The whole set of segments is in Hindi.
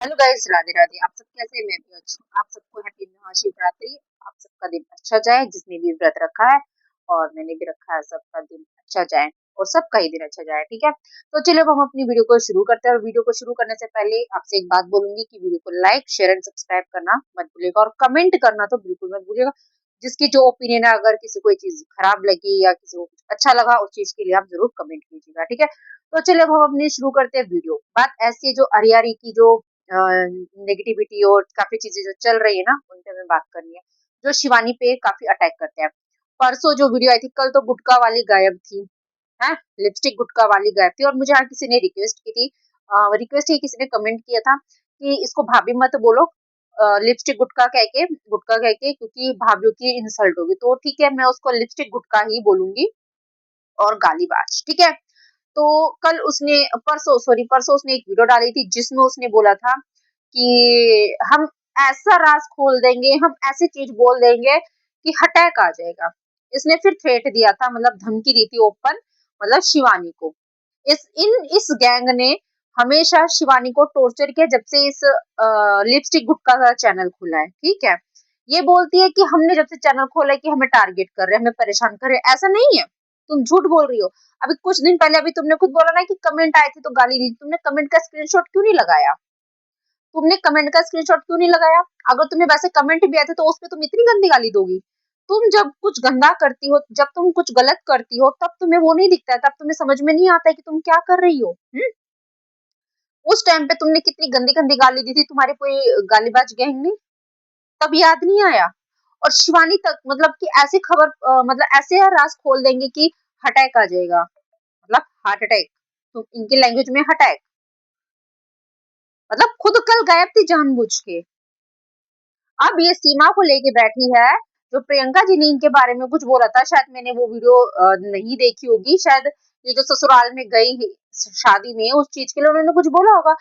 Hello guys, Radhe Radhe. आप सब कैसे हैं? मैं भी अच्छी हूँ। आप सबको हैप्पी महाशिवरात्रि। आप सबका दिन अच्छा जाए, जिसने भी व्रत रखा है और मैंने भी रखा है। सबका दिन अच्छा जाए और सबका ही दिन अच्छा जाए। ठीक है, तो चलिए अब हम अपनी वीडियो को शुरू करते हैं। और वीडियो को शुरू करने से पहले आपसे एक बात बोलूंगी कि वीडियो को लाइक शेयर एंड सब्सक्राइब करना मत भूलिएगा और कमेंट करना तो बिल्कुल मत भूलिएगा। जिसकी जो ओपिनियन है, अगर किसी को चीज खराब लगी या किसी को कुछ अच्छा लगा, उस चीज के लिए आप जरूर कमेंट कीजिएगा। ठीक है, तो चलिए अब हम अपनी शुरू करते हैं वीडियो। बात ऐसी है, जो अरियारी की जो नेगेटिविटी और काफी चीजें जो चल रही है ना, उन पे हमें बात करनी है, जो शिवानी पे काफी अटैक करते हैं। परसों जो वीडियो आई थी, कल तो गुटखा वाली गायब थी, है लिपस्टिक गुटखा वाली गायब थी। और मुझे यहाँ किसी ने रिक्वेस्ट की थी, रिक्वेस्ट ही किसी ने कमेंट किया था कि इसको भाभी मत बोलो, लिपस्टिक गुटखा कह के, क्योंकि भाभीियों की इंसल्ट होगी। तो ठीक है, मैं उसको लिपस्टिक गुटखा ही बोलूंगी और गालीबाज। ठीक है, तो कल उसने परसों उसने एक वीडियो डाली थी, जिसमें उसने बोला था कि हम ऐसा राज खोल देंगे, हम ऐसी चीज बोल देंगे कि अटैक आ जाएगा। इसने फिर थ्रेट दिया था, मतलब धमकी दी थी ओपन, मतलब शिवानी को। इस गैंग ने हमेशा शिवानी को टॉर्चर किया, जब से इस लिपस्टिक गुटका का चैनल खुला है। ठीक है, ये बोलती है कि हमने जब से चैनल खोला है कि हमें टारगेट कर रहे हैं, हमें परेशान कर रहे हैं। ऐसा नहीं है, तुम झूठ बोल रही हो। अभी कुछ दिन पहले अभी तुमने खुद बोला ना कि कमेंट आए थे तो गाली दी। तुमने कमेंट का स्क्रीनशॉट क्यों नहीं लगाया? तुमने कमेंट का स्क्रीनशॉट क्यों नहीं लगाया? अगर तुम्हें वैसे कमेंट भी आए थे, तो उस पे तुम इतनी गंदी गाली दोगी? तुम जब कुछ गंदा करती हो, जब तुम कुछ गलत करती हो, तब तुम्हें वो नहीं दिखता है, तब तुम्हें समझ में नहीं आता है कि तुम क्या कर रही हो। उस टाइम पे तुमने कितनी गंदी गंदी गाली दी थी, तुम्हारे कोई गालीबाज गैंग ने, तब याद नहीं आया? और शिवानी तक, मतलब कि ऐसी खबर, मतलब ऐसे राज खोल देंगे कि अटैक आ जाएगा, मतलब हार्ट अटैक। तो इनकी लैंग्वेज में अटैक, मतलब खुद कल गायब थी जानबूझ के। अब ये सीमा को लेके बैठी है। जो प्रियंका जी ने इनके बारे में कुछ बोला था, शायद मैंने वो वीडियो नहीं देखी होगी। शायद ये जो ससुराल में गई शादी में, उस चीज के लिए उन्होंने कुछ बोला होगा।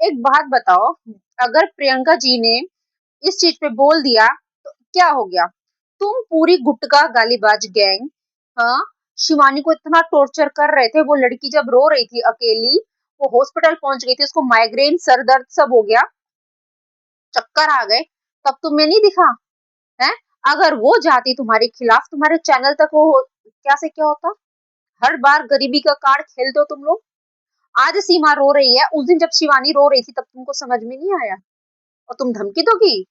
एक बात बताओ, अगर प्रियंका जी ने इस चीज पे बोल दिया तो क्या हो गया? तुम पूरी गुटका गालीबाज गैंग, हाँ, शिवानी को इतना टॉर्चर कर रहे थे। वो लड़की जब रो रही थी अकेली, वो हॉस्पिटल पहुंच गई थी, उसको माइग्रेन, सर दर्द सब हो गया, चक्कर आ गए, तब तुम्हें नहीं दिखा है? अगर वो जाती तुम्हारे खिलाफ, तुम्हारे चैनल तक, वो क्या से क्या होता? हर बार गरीबी का कार्ड खेलते हो तुम लोग। आज सीमा रो रही है, उस दिन जब शिवानी रो रही थी, तब तुमको समझ में नहीं आया? और तुम धमकी दोगी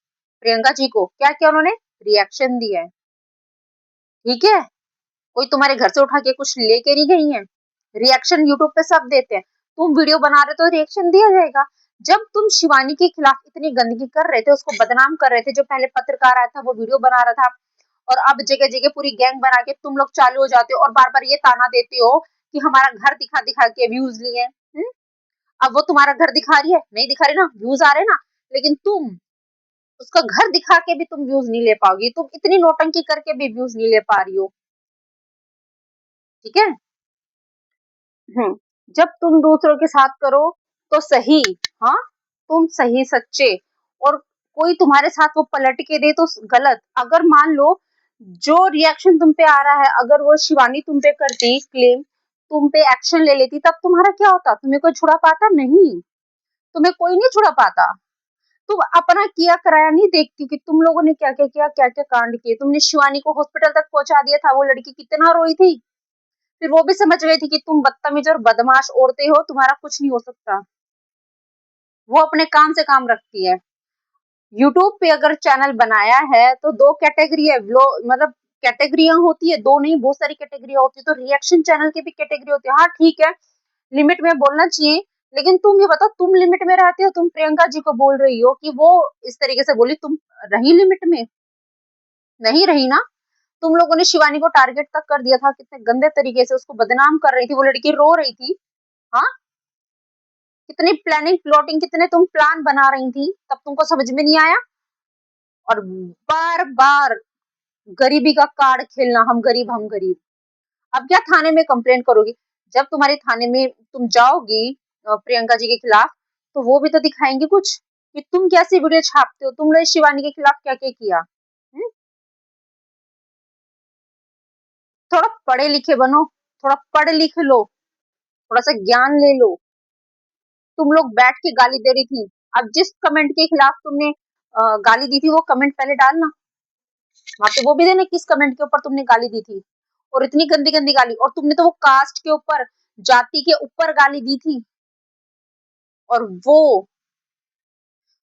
प्रियंका जी को? क्या क्या उन्होंने रिएक्शन दिया है। ठीक है, कोई तुम्हारे घर से उठा के कुछ लेके नहीं गई है। रिएक्शन यूट्यूब पे सब देते हैं। तुम वीडियो बना रहे तो रिएक्शन दिया जाएगा। जब तुम शिवानी के खिलाफ इतनी गंदगी कर रहे थे, उसको बदनाम कर रहे थे, जो पहले पत्रकार आया था वो वीडियो बना रहा था, और अब जगह जगह पूरी गैंग बना के तुम लोग चालू हो जाते हो और बार बार ये ताना देते हो कि हमारा घर दिखा दिखा के व्यूज लिए। अब वो तुम्हारा घर दिखा रही है, नहीं दिखा रही ना, व्यूज आ रहे ना, लेकिन तुम उसका घर दिखा के भी तुम व्यूज नहीं ले पाओगी। तुम इतनी नौटंकी करके भी व्यूज नहीं ले पा रही हो। ठीक है। हम्म, जब तुम दूसरों के साथ करो तो सही, हाँ, तुम सही सच्चे, और कोई तुम्हारे साथ वो पलट के दे तो गलत। अगर मान लो जो रिएक्शन तुम पे आ रहा है, अगर वो शिवानी तुम पे करती क्लेम, तुम पे एक्शन ले लेती, तब तुम्हारा क्या होता? तुम्हें कोई छुड़ा पाता? नहीं, तुम्हें कोई नहीं छुड़ा पाता। तुम अपना किया कराया नहीं देखती कि तुम लोगों ने क्या क्या किया, क्या क्या कांड किए। तुमने शिवानी को हॉस्पिटल तक पहुंचा दिया था, वो लड़की कितना रोई थी। फिर वो भी समझ गई थी कि तुम बदतमीज और बदमाश औरतें हो, तुम्हारा कुछ नहीं हो सकता। वो अपने काम से काम रखती है। यूट्यूब पे अगर चैनल बनाया है तो दो कैटेगरी है, मतलब कैटेगरियां होती है, दो नहीं बहुत सारी कैटेगरियां होती है। तो रिएक्शन चैनल की भी कैटेगरी होती है। हाँ ठीक है, लिमिट में बोलना चाहिए, लेकिन तुम ये बताओ, तुम लिमिट में रहते हो? तुम प्रियंका जी को बोल रही हो कि वो इस तरीके से बोली, तुम रही लिमिट में? नहीं रही ना। तुम लोगों ने शिवानी को टारगेट तक कर दिया था, कितने गंदे तरीके से उसको बदनाम कर रही थी, वो लड़की रो रही थी। हाँ, कितनी प्लानिंग प्लॉटिंग, कितने तुम प्लान बना रही थी, तब तुमको समझ में नहीं आया? और बार बार गरीबी का कार्ड खेलना, हम गरीब हम गरीब। अब क्या थाने में कंप्लेंट करोगी? जब तुम्हारे थाने में तुम जाओगी प्रियंका जी के खिलाफ, तो वो भी तो दिखाएंगे कुछ कि तुम कैसी वीडियो छापते हो, तुमने शिवानी के खिलाफ क्या क्या किया। हुँ? थोड़ा पढ़े लिखे बनो, थोड़ा पढ़ लिख लो, थोड़ा सा ज्ञान ले लो। तुम लोग बैठ के गाली दे रही थी, अब जिस कमेंट के खिलाफ तुमने गाली दी थी वो कमेंट पहले डालना, वहां पे वो भी देना किस कमेंट के ऊपर तुमने गाली दी थी, और इतनी गंदी गंदी गाली, और तुमने तो वो कास्ट के ऊपर, जाति के ऊपर गाली दी थी, और वो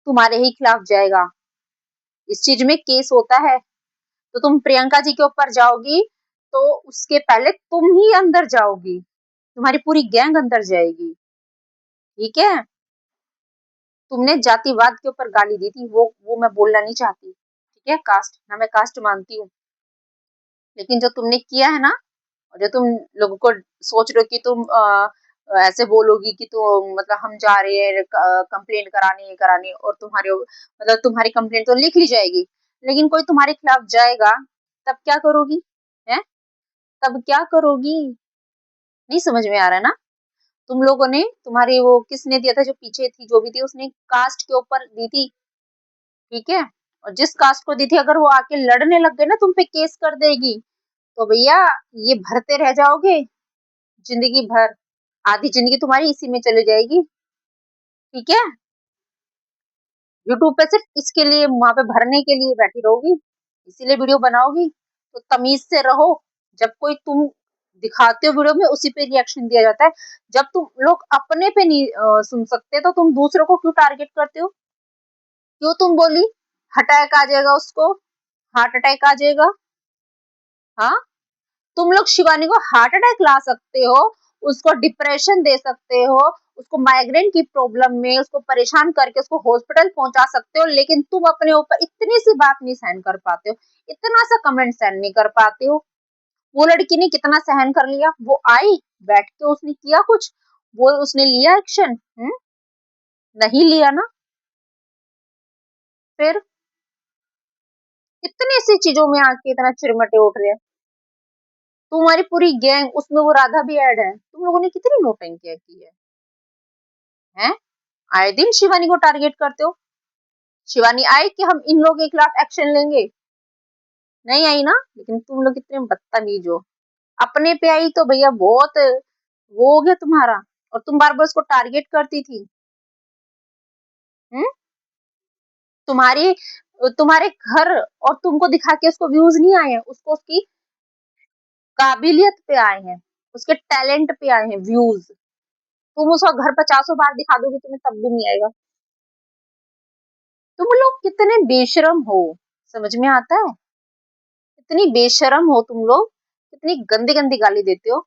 तुम्हारे ही खिलाफ जाएगा। इस चीज में केस होता है, तो तुम प्रियंका जी के ऊपर जाओगी तो उसके पहले तुम ही अंदर जाओगी, तुम्हारी पूरी गैंग अंदर जाएगी, ठीक है। तुमने जातिवाद के ऊपर गाली दी थी, वो मैं बोलना नहीं चाहती, ठीक है, कास्ट ना, मैं कास्ट मानती हूँ, लेकिन जो तुमने किया है ना, और जो तुम लोगों को सोच रहे हो कि तुम ऐसे बोलोगी कि तुम मतलब हम जा रहे हैं कंप्लेंट कराने, ये कराने, और तुम्हारे मतलब तुम्हारी कंप्लेंट तो लिख ली जाएगी, लेकिन कोई तुम्हारे खिलाफ जाएगा तब क्या करोगी, है, तब क्या करोगी? नहीं समझ में आ रहा है ना? तुम लोगों ने, तुम्हारी वो किसने दिया था, जो पीछे थी जो भी थी, उसने कास्ट के ऊपर दी थी, ठीक है, और जिस कास्ट को दी थी अगर वो आके लड़ने लग गए ना, तुम पे केस कर देगी, तो भैया ये भरते रह जाओगे जिंदगी भर, आधी जिंदगी तुम्हारी इसी में चली जाएगी, ठीक है। यूट्यूब पे सिर्फ इसके लिए, वहां पे भरने के लिए बैठी रहोगी, इसीलिए वीडियो बनाओगी, तो तमीज से रहो। जब कोई तुम दिखाते हो वीडियो में, उसी पे रिएक्शन दिया जाता है। जब तुम लोग अपने पे नहीं सुन सकते, तो तुम दूसरों को क्यों टारगेट करते हो? क्यों तुम बोली अटैक आ जाएगा उसको, हार्ट अटैक आ जाएगा, हाँ, तुम लोग शिवानी को हार्ट अटैक ला सकते हो, उसको डिप्रेशन दे सकते हो, उसको माइग्रेन की प्रॉब्लम में उसको परेशान करके उसको हॉस्पिटल पहुंचा सकते हो, लेकिन तुम अपने ऊपर इतनी सी बात नहीं सहन कर पाते हो, इतना सा कमेंट सहन नहीं कर पाते हो। वो लड़की ने कितना सहन कर लिया, वो आई बैठ के उसने किया कुछ, वो उसने लिया एक्शन, नहीं लिया ना, फिर इतनी सी चीजों में आके इतना चिरमटे उठ रहे हैं। तुम्हारी पूरी गैंग, उसमें वो राधा भी ऐड है, तुम लोगों ने कितनी नौटंकियां की है? आए दिन शिवानी को टारगेट करते हो। शिवानी आई कि हम इन लोगों के खिलाफ एक्शन लेंगे, नहीं आई ना, लेकिन तुम लोग कितने बदतमीज हो। अपने पे आई तो भैया बहुत वो हो गया तुम्हारा, और तुम बार बार उसको टारगेट करती थी। हम्म, तुम्हारी तुम्हारे घर और तुमको दिखा के उसको व्यूज नहीं आए हैं, उसको उसकी काबिलियत पे आए हैं, उसके टैलेंट पे आए हैं व्यूज। तुम उसका घर 50 बार दिखा दोगे, तुम्हें तब भी नहीं आएगा। तुम लोग कितने बेशरम हो, समझ में आता है? इतनी बेशरम हो तुम लोग, कितनी गंदी गंदी गाली देते हो।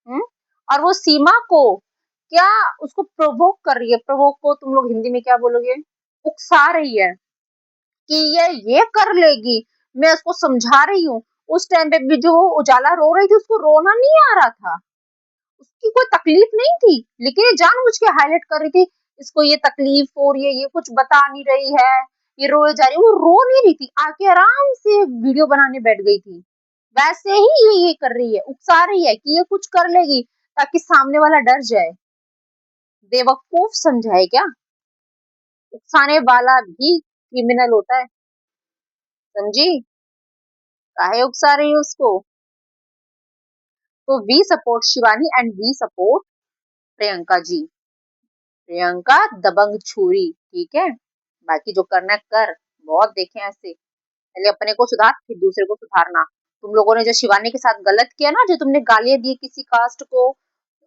हम्म, और वो सीमा को क्या, उसको प्रोवोक कर रही है, प्रोवोक को तुम लोग हिंदी में क्या बोलोगे, उकसा रही है कि ये कर लेगी, मैं उसको समझा रही हूँ। उस टाइम पे भी जो उजाला रो रही थी, उसको रोना नहीं आ रहा था, उसकी कोई तकलीफ नहीं थी, लेकिन ये जानबूझ के हाईलाइट कर रही थी, इसको ये तकलीफ हो रही है, ये कुछ बता नहीं रही है, ये रोए जा रही है, वो रो नहीं रही थी, आके आराम से वीडियो बनाने बैठ गई थी। वैसे ही ये कर रही है, उकसा रही है कि ये कुछ कर लेगी, ताकि सामने वाला डर जाए। बेवकूफ समझाए क्या? उकसाने वाला भी क्रिमिनल होता है, समझी? काहे उकसा रही है उसको? तो we support Shivani and we support Priyanka ji. Priyanka दबंग छुरी, ठीक है, बाकी जो करना है कर, बहुत देखे हैं ऐसे, पहले अपने को सुधार फिर दूसरे को सुधारना। तुम लोगों ने जो शिवानी के साथ गलत किया ना, जो तुमने गालियां दी किसी कास्ट को,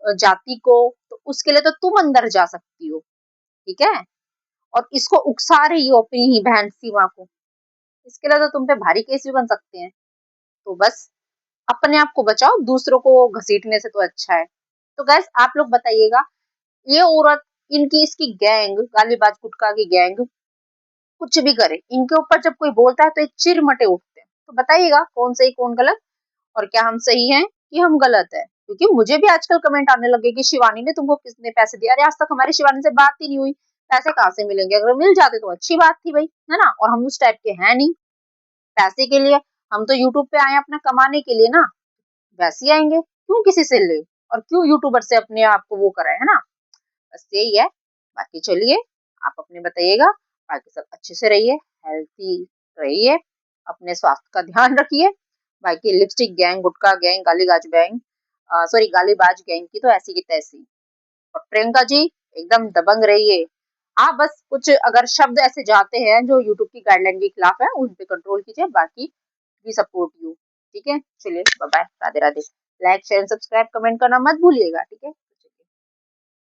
जाति को, तो उसके लिए तो तुम अंदर जा सकती हो, ठीक है, और इसको उकसा रही हो अपनी ही बहन सीमा को, इसके लिए तो तुम पे भारी केस भी बन सकते हैं। तो बस अपने आप को बचाओ, दूसरों को घसीटने से तो अच्छा है। तो गैस आप लोग बताइएगा, ये औरत, इनकी इसकी गैंग, गालीबाज गुटखा की गैंग, कुछ भी करे, इनके ऊपर जब कोई बोलता है तो ये चिरमटे उठते हैं। तो बताइएगा कौन सही कौन गलत, और क्या हम सही हैं कि हम गलत है? क्योंकि मुझे भी आजकल कमेंट आने लगे कि शिवानी ने तुमको किसने पैसे दिए, अरे आज तक हमारी शिवानी से बात ही नहीं हुई, पैसे कहाँ से मिलेंगे? अगर मिल जाते तो अच्छी बात थी भाई, है ना, और हम उस टाइप के हैं नहीं पैसे के लिए, हम तो यूट्यूब पे आए अपना कमाने के लिए ना, वैसे ही आएंगे, क्यों किसी से ले, और क्यों यूट्यूबर से अपने आप को वो कराए, है ना, बस यही है। बाकी चलिए, आप अपने बताइएगा, बाकी सब अच्छे से रहिए, हेल्थी रहिए, अपने स्वास्थ्य का ध्यान रखिए। बाकी लिपस्टिक गैंग, गुटखा गैंग, गालीबाज गैंग, सॉरी गालीबाज गैंग की तो ऐसी की तैसी, और प्रियंका जी एकदम दबंग रहिए, हाँ, बस कुछ अगर शब्द ऐसे जाते हैं जो यूट्यूब की गाइडलाइन के खिलाफ है, उन पे कंट्रोल कीजिए, बाकी वी सपोर्ट यू। ठीक है? चलिए bye bye, Radhe Radhe. Like, share, subscribe, comment करना मत भूलिएगा, ठीक है?